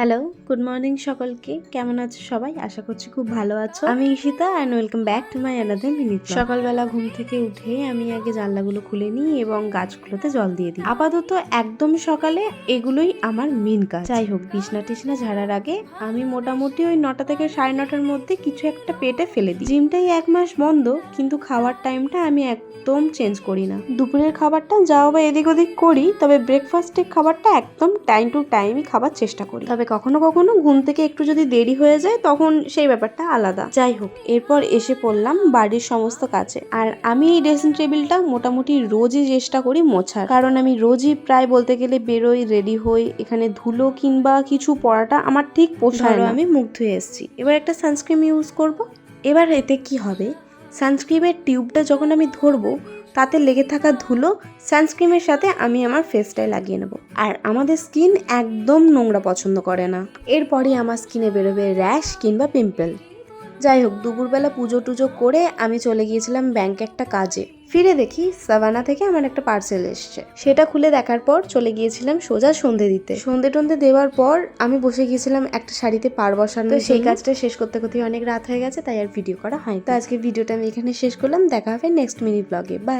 Hello, good morning সকলকে। কেমন আছো সবাই? আশা করছি খুব ভালো আছো। আমি Ishita and welcome back to my another minute. সকালবেলা ঘুম থেকে উঠে আমি আগে জানলাগুলো খুলে নিই এবং গাছগুলোতে জল দিয়ে দিই। আপাতত একদম সকালে এগুলোই আমার মেন কাজ। যাই হোক, বিছনা টিছনা ঝাড়ার আগে আমি মোটামুটি ওই 9টা থেকে 9:30টার মধ্যে কিছু একটা পেটে ফেলে দিই। জিমটাই 1 মাস বন্ধ, কিন্তু খাওয়ার টাইমটা আমি একদম চেঞ্জ করি না। দুপুরের খাবারটা যাও বা এদিক ওদিক করি, তবে ব্রেকফাস্টের খাবারটা একদম টাইম টু টাইমই খাবার চেষ্টা করি। তবে কখনো কখনো ঘুম থেকে একটু যদি দেরি হয়ে যায় তখন সেই ব্যাপারটা আলাদা। যাই হোক, এরপর এসে পড়লাম বাড়ির সমস্ত কাজে। আর আমি এই ড্রেসিং টেবিলটা মোটামুটি রোজই চেষ্টা করি মোছার, কারণ আমি রোজই প্রায় বলতে গেলে বেরোই, রেডি হই। এখানে ধুলো কিংবা কিছু পরাটা আমার ঠিক পোষায় না। আমি মুখ ধুয়ে এসেছি, এবার একটা সানস্ক্রিন ইউজ করব। এবার এতে কি হবে, সানস্ক্রিনের টিউবটা যখন আমি ধরবো তাতে লেগে থাকা ধুলো সানস্ক্রিনের সাথে আমি আমার ফেসটায় লাগিয়ে নেব। আর আমাদের স্কিন একদম নোংরা পছন্দ করে না। এরপরই আমার স্কিনে বেরোবে র্যাশ কিংবা পিম্পল। যাই হোক, দুপুরবেলা পুজো টুজো করে আমি চলে গিয়েছিলাম ব্যাংকে একটা কাজে। ফিরে দেখি সাভানা থেকে আমার একটা পার্সেল এসছে। সেটা খুলে দেখার পর চলে গিয়েছিলাম সোজা সন্ধে দিতে। সন্ধে টন্ধে দেওয়ার পর আমি বসে গিয়েছিলাম একটা শাড়িতে পাড় বসানো। তো সেই কাজটা শেষ করতে করতে অনেক রাত হয়ে গেছে, তাই আর ভিডিও করা হয়নি। তো আজকে ভিডিওটা আমি এখানে শেষ করলাম। দেখা হবে নেক্সট মিনি ব্লগে। বাই।